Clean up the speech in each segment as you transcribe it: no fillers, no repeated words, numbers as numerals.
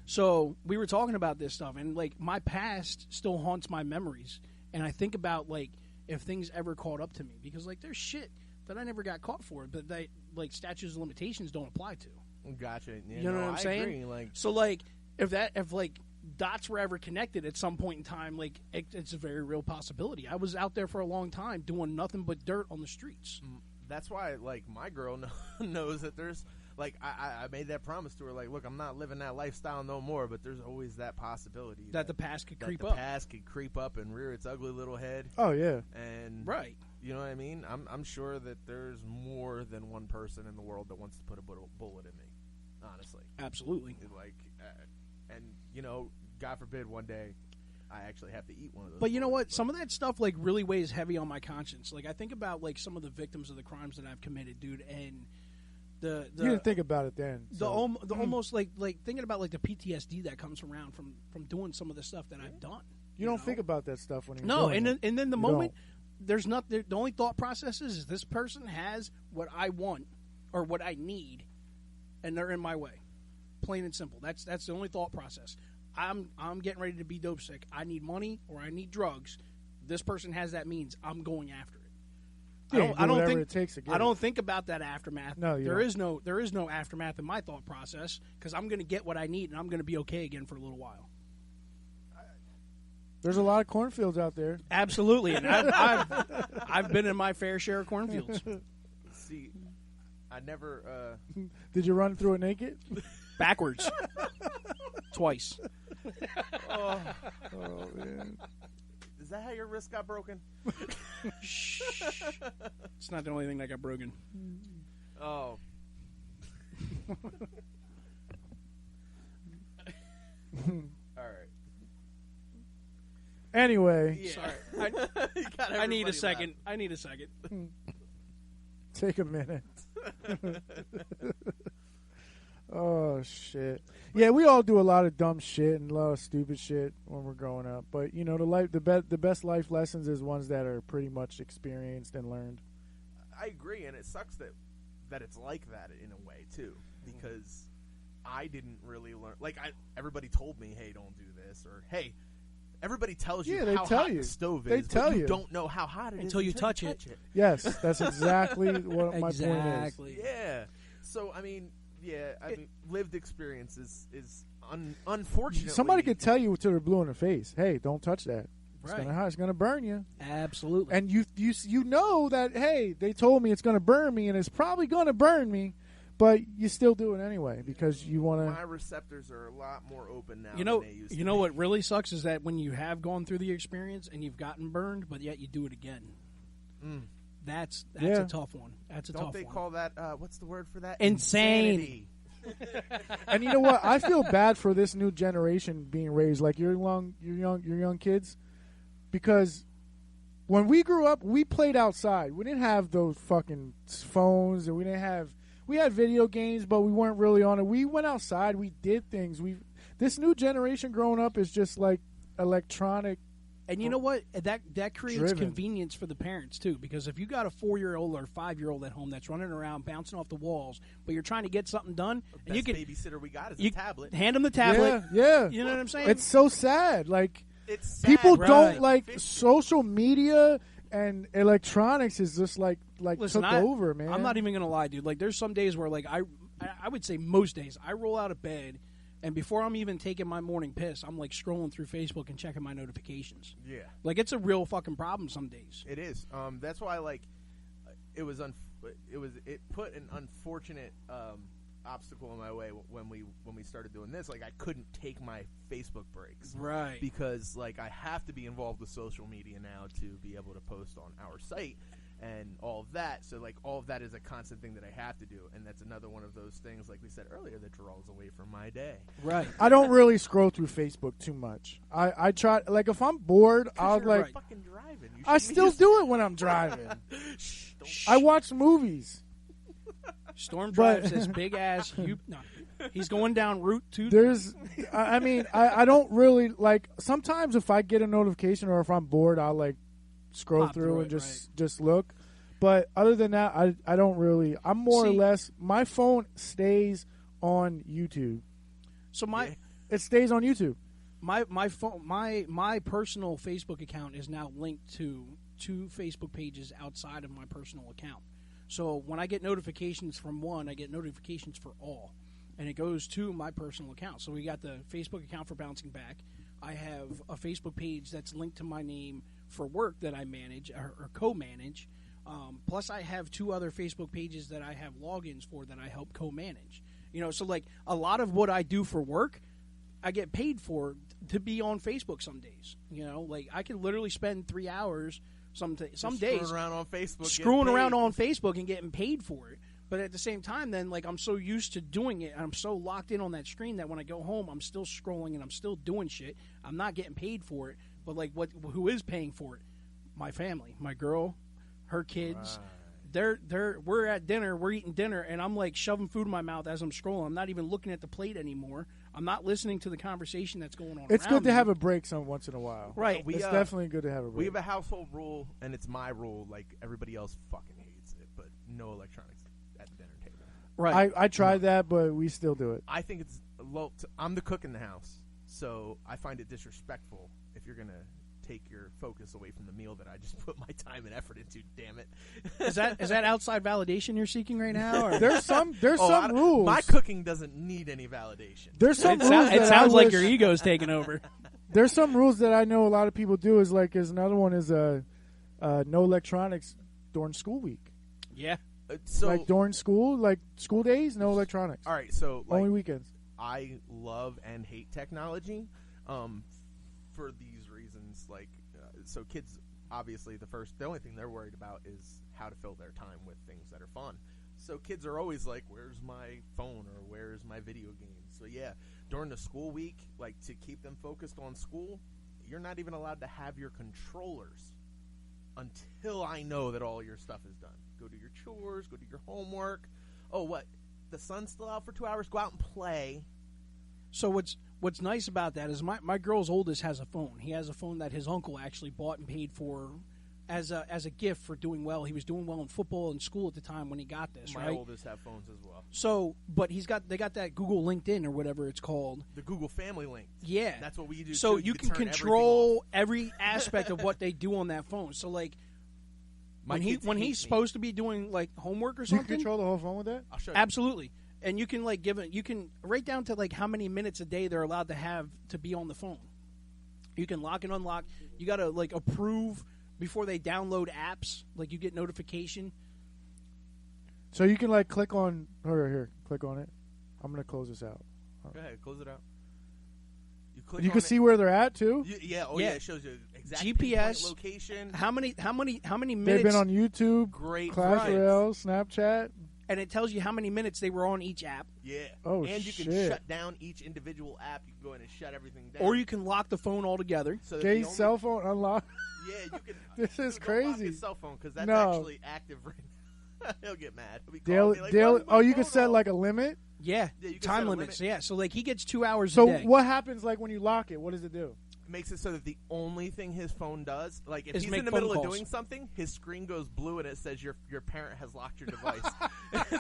So we were talking about this stuff, and like my past still haunts my memories, and I think about like if things ever caught up to me, because like there's shit that I never got caught for, but that like statutes of limitations don't apply to. Gotcha. Yeah, You know what I'm saying? Agree. Like, so like if like dots were ever connected at some point in time, like it's a very real possibility. I was out there for a long time doing nothing but dirt on the streets. that's why like my girl knows that there's like I made that promise to her, like, look, I'm not living that lifestyle no more, but there's always that possibility that the past could creep up. The past could creep up and rear its ugly little head. Oh yeah. And right. You know what I mean? I'm sure that there's more than one person in the world that wants to put a bullet in me. Honestly. Absolutely. Like, and you know, God forbid one day I actually have to eat one of those. But you know what? Some of that stuff like really weighs heavy on my conscience. Like I think about like some of the victims of the crimes that I've committed, dude, and the you didn't think about it then. The almost like thinking about like the PTSD that comes around from doing some of the stuff that I've done. You don't think about that stuff when you're doing it. And then the moment there's not the only thought process is this person has what I want or what I need, and they're in my way. Plain and simple. That's the only thought process. I'm getting ready to be dope sick. I need money or I need drugs. This person has that means. I'm going after it. Yeah, I don't think it takes to get I don't think about that aftermath. No, there is no aftermath in my thought process because I'm going to get what I need and I'm going to be okay again for a little while. There's a lot of cornfields out there. Absolutely, and I've been in my fair share of cornfields. See, I never. Did you run through it naked? Backwards. Twice. Oh man. Is that how your wrist got broken? Shh. It's not the only thing that got broken. Oh. All right. Anyway. Yeah. Sorry. I need a second. I need a second. Take a minute. Oh, shit. Yeah, we all do a lot of dumb shit and a lot of stupid shit when we're growing up. But, you know, the best life lessons is ones that are pretty much experienced and learned. I agree, and it sucks that it's like that in a way, too. Because I didn't really learn. Like, everybody told me, hey, don't do this. Or, hey, everybody tells you how hot the stove is, but you don't know how hot it is until you touch it. Yes, that's exactly what my point is. Yeah. So, I mean... Yeah, I mean, lived experience is unfortunately. Somebody could tell you till they're blue in the face, "Hey, don't touch that. Right. It's gonna burn you." Absolutely. And you know that, hey, they told me it's gonna burn me, and it's probably gonna burn me, but you still do it anyway because you want to. My receptors are a lot more open now. You know, than they used to you know what really sucks is that when you have gone through the experience and you've gotten burned, but yet you do it again. That's a tough one. That's a tough one. Don't they call that, what's the word for that? Insane. And you know what? I feel bad for this new generation being raised, like your young kids, because when we grew up, we played outside. We didn't have those fucking phones, and we had video games, but we weren't really on it. We went outside. We did things. This new generation growing up is just like electronic. And you know what? That creates convenience for the parents, too, because if you got a 4-year-old or 5-year-old at home that's running around, bouncing off the walls, but you're trying to get something done, and you can babysitter we got is a tablet. Hand them the tablet. Yeah. You know what I'm saying? It's so sad. Like, it's sad, people right. don't like social media and electronics is just like Listen, took over, man. I'm not even going to lie, dude. Like, there's some days where, like, I would say most days, I roll out of bed, and before I'm even taking my morning piss, I'm like scrolling through Facebook and checking my notifications. Yeah, like it's a real fucking problem some days. It is. That's why like it put an unfortunate obstacle in my way when we started doing this. Like I couldn't take my Facebook breaks, right? Because like I have to be involved with social media now to be able to post on our site and all of that. So like all of that is a constant thing that I have to do, and that's another one of those things, like we said earlier, that draws away from my day. Right. I don't really scroll through Facebook too much. I try, like if I'm bored, I'll like. Fucking driving. I still do it when I'm driving. I watch movies. Storm drives this big ass. He's going down Route 2. There's, I mean, I don't really like. Sometimes if I get a notification or if I'm bored, I'll like. Scroll through and just look, but other than that, I don't really. I'm more or less. My phone stays on YouTube. So it stays on YouTube. My phone, my personal Facebook account is now linked to two Facebook pages outside of my personal account. So when I get notifications from one, I get notifications for all, and it goes to my personal account. So we got the Facebook account for Bouncing Back. I have a Facebook page that's linked to my name for work that I manage or co-manage. Plus, I have two other Facebook pages that I have logins for that I help co-manage. You know, so like a lot of what I do for work, I get paid for to be on Facebook some days. You know, like I can literally spend 3 hours some days screwing around on Facebook, and getting paid for it. But at the same time, then, like, I'm so used to doing it, and I'm so locked in on that screen that when I go home, I'm still scrolling and I'm still doing shit. I'm not getting paid for it. But, like, who is paying for it? My family. My girl, her kids. Right. We're at dinner, we're eating dinner, and I'm, like, shoving food in my mouth as I'm scrolling. I'm not even looking at the plate anymore. I'm not listening to the conversation that's going on It's around good to me. have a break once in a while. Right. It's definitely good to have a break. We have a household rule, and it's my rule. Like, everybody else fucking hates it, but no electronics at the dinner table. Right. I tried that, but we still do it. I think it's low. I'm the cook in the house, so I find it disrespectful if you're going to take your focus away from the meal that I just put my time and effort into. Damn it! Is that outside validation you're seeking right now? Or? There's some rules. My cooking doesn't need any validation. There's some rules. It sounds like your ego's taking over. There's some rules that I know a lot of people do. Is another one is no electronics during school week. Yeah. So like during school, like school days, no electronics. All right, so like, only weekends. I love and hate technology for these reasons. Like, so kids, obviously, the only thing they're worried about is how to fill their time with things that are fun. So kids are always like, "Where's my phone?" or "Where's my video game?" So yeah, during the school week, like to keep them focused on school, you're not even allowed to have your controllers until I know that all your stuff is done. Go do your chores, go do your homework. Oh, what? The sun's still out for 2 hours? Go out and play. So what's nice about that is my girl's oldest has a phone. He has a phone that his uncle actually bought and paid for as a gift for doing well. He was doing well in football and school at the time when he got this, My right? oldest have phones as well. So, but they got that Google LinkedIn or whatever it's called. The Google Family Link. Yeah. That's what we do. So too. you can turn control every aspect of what they do on that phone. So like when he's supposed to be doing like homework or something, you control the whole phone with that? I'll show you. Absolutely. And you can like you can write down to like how many minutes a day they're allowed to have to be on the phone. You can lock and unlock. You got to like approve before they download apps. Like you get notification. So you can like click on here, click on it. I'm gonna close this out. Go ahead, close it out. You can see where they're at too. Yeah. It shows you exact GPS location. How many minutes they've been on YouTube, Great Clash Royale, Snapchat, and it tells you how many minutes they were on each app. Yeah. Oh, and you shit. can shut down each individual app. You can go in and shut everything down. Or you can lock the phone altogether. So Jay's cell phone unlocked. Yeah, you can. This is don't lock crazy. his cell phone because that's No. actually active right now. He'll get mad. He'll be calling me like, Daily. "Why is my Oh, you can phone set off?" like a limit. Yeah, Yeah, you can time set a limits. limit. Yeah, so like he gets 2 hours So a day. what happens like when you lock it? What does it do? Makes it so that the only thing his phone does, like if Is he's make in the phone middle of calls. doing something, his screen goes blue and it says your parent has locked your device.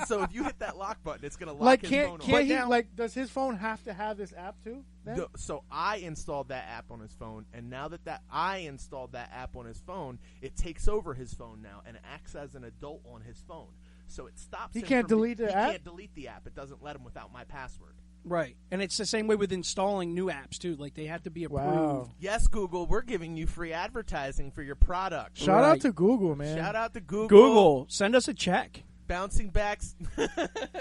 So if you hit that lock button, it's gonna lock Like his can't phone can't he off. like does his phone have to have this app too? then? No, so I installed that app on his phone, and now that I installed that app on his phone, it takes over his phone now and acts as an adult on his phone. So it stops. He him can't from- delete the he app? can't delete the app. It doesn't let him without my password. Right, and it's the same way with installing new apps too. Like they have to be approved. Wow. Yes, Google, we're giving you free advertising for your product. Shout out Right. to Google, man. Shout out to Google. Google, send us a check. Bouncing backs.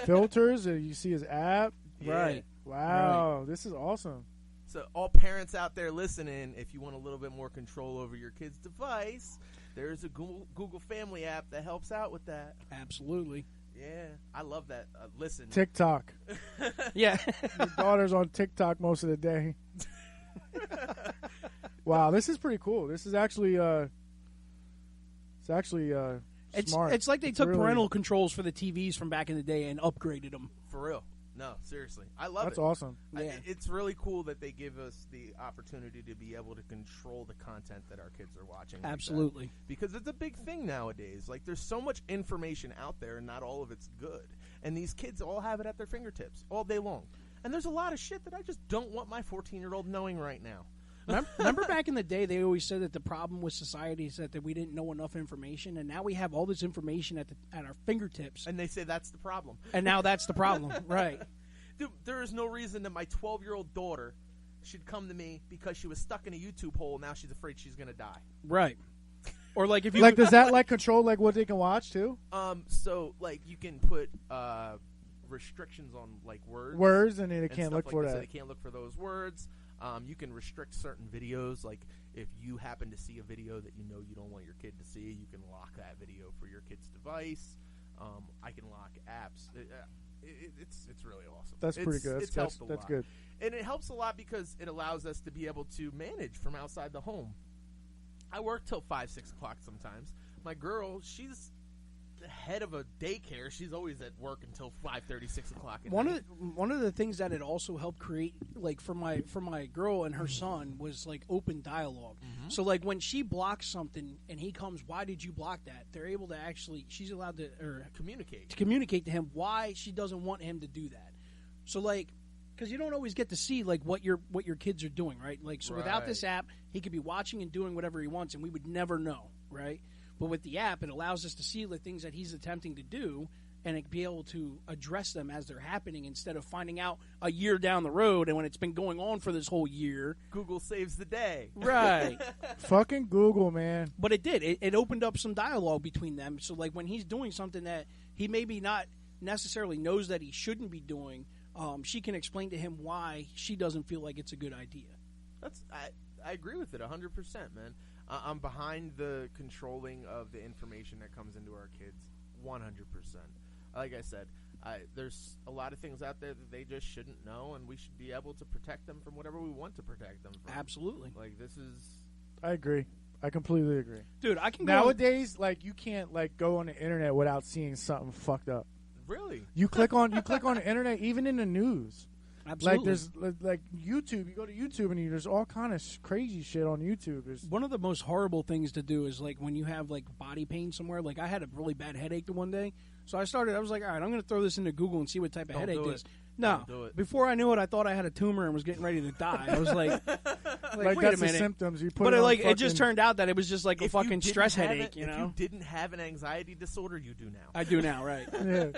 Filters. You see his app. Yeah. Right. Wow, this is awesome. So all parents out there listening, if you want a little bit more control over your kid's device, there's a Google Family app that helps out with that. Absolutely. Yeah, I love that. Listen. TikTok. Yeah. Your daughter's on TikTok most of the day. Wow, this is pretty cool. This is actually smart. It's like they took really- parental controls for the TVs from back in the day and upgraded them. For real. No, seriously. I love That's it. awesome. Yeah. It's really cool that they give us the opportunity to be able to control the content that our kids are watching. like that. Absolutely. Because it's a big thing nowadays. Like, there's so much information out there, and not all of it's good. And these kids all have it at their fingertips all day long. And there's a lot of shit that I just don't want my 14-year-old knowing right now. Remember back in the day, they always said that the problem with society is that we didn't know enough information, and now we have all this information at our fingertips. And they say that's the problem. And now that's the problem, right? Dude, there is no reason that my 12-year-old daughter should come to me because she was stuck in a YouTube hole. Now she's afraid she's going to die. Right. Or like if you like, does that like control like what they can watch too? So like you can put restrictions on like words, and they can't look like for that. that. So they can't look for those words. You can restrict certain videos. Like if you happen to see a video that you know you don't want your kid to see, you can lock that video for your kid's device. I can lock apps. It's really awesome. That's pretty good. It's helped a lot. That's good. And it helps a lot because it allows us to be able to manage from outside the home. I work till 5, 6 o'clock sometimes. My girl, she's the head of a daycare. She's always at work until 5:30, 6 o'clock. One of the things that it also helped create, like for my girl and her son, was like open dialogue. Mm-hmm. So like when she blocks something and he comes, why did you block that? They're able to she's allowed to communicate to him why she doesn't want him to do that. So like, because you don't always get to see like what your kids are doing, right? Like so without this app, he could be watching and doing whatever he wants, and we would never know, right? But with the app, it allows us to see the things that he's attempting to do and be able to address them as they're happening instead of finding out a year down the road and when it's been going on for this whole year. Google saves the day. Right. Fucking Google, man. But it did. It opened up some dialogue between them. So, like, when he's doing something that he maybe not necessarily knows that he shouldn't be doing, she can explain to him why she doesn't feel like it's a good idea. I agree with it 100%, man. I'm behind the controlling of the information that comes into our kids 100%. Like I said, there's a lot of things out there that they just shouldn't know, and we should be able to protect them from whatever we want to protect them from. Absolutely. Like, this is... I agree. I completely agree. Dude, I can Nowadays, like, you can't, like, go on the internet without seeing something fucked up. Really? You click on the internet, even in the news. Absolutely. Like there's like YouTube. You go to YouTube and there's all kind of crazy shit on YouTube. One of the most horrible things to do is like when you have like body pain somewhere. Like I had a really bad headache the one day, so I was like, all right, I'm going to throw this into Google and see what type of headache it is. No, before I knew it, I thought I had a tumor and was getting ready to die. I was like wait that's a minute. The symptoms you put. But it just turned out that it was just like a fucking stress headache. If you didn't have an anxiety disorder, you do now. I do now, right? Yeah.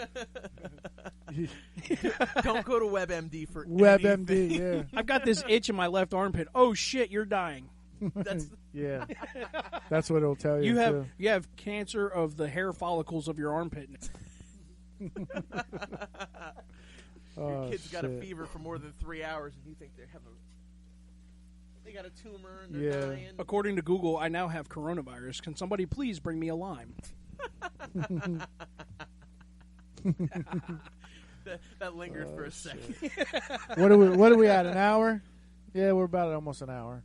Don't go to WebMD for WebMD. anything. Yeah, I've got this itch in my left armpit. Oh shit, you're dying. Yeah, that's what it'll tell you. You have cancer of the hair follicles of your armpit. Your kid's got a fever for more than 3 hours, and you think they got a tumor and they're dying. According to Google, I now have coronavirus. Can somebody please bring me a lime? that lingered for a second. What are we at? An hour? Yeah, we're about almost an hour.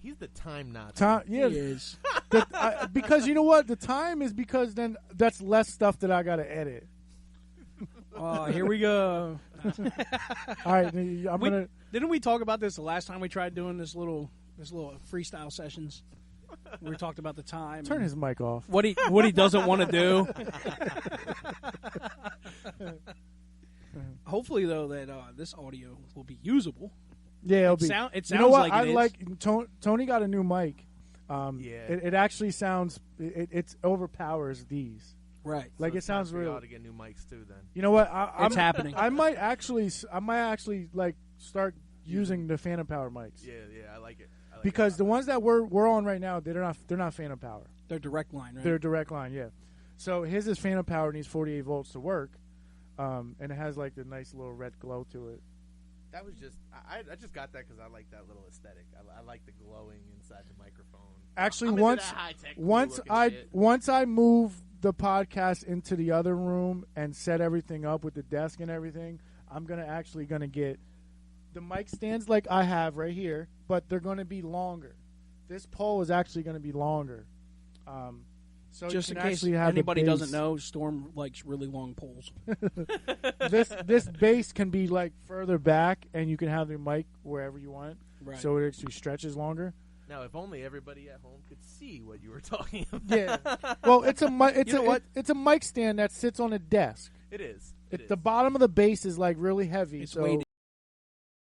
He's the time Nazi. Yeah, he is. Because you know what? The time is because then that's less stuff that I got to edit. Oh, here we go. All right, Didn't we talk about this the last time we tried doing this little freestyle sessions? We talked about the time. Turn his mic off. What he doesn't want to do. Hopefully, though, that this audio will be usable. Yeah, it'll be. It sounds you know what? like it is. Tony got a new mic. Yeah. It actually sounds. It overpowers these. Right. Like so it sounds real. real. We ought to get new mics too. Then. You know what? It's happening. I might actually like start using the Phantom Power mics. Yeah, I like it. Because the ones that we're on right now, they're not Phantom Power. They're direct line, right? They're direct line, yeah. So his is Phantom Power, needs 48 volts to work, and it has like the nice little red glow to it. That was just I just got that because I like that little aesthetic. I like the glowing inside the microphone. Actually, once I move the podcast into the other room and set everything up with the desk and everything, I'm gonna get the mic stands like I have right here, but they're going to be longer. This pole is actually going to be longer. So just you in can case actually have anybody the doesn't know, Storm likes really long poles. this base can be like further back, and you can have the mic wherever you want. Right. So it actually stretches longer. Now, if only everybody at home could see what you were talking about. Yeah. Well, it's a mic stand that sits on a desk. It is. It The is. bottom of the base is like really heavy. It's so weighted.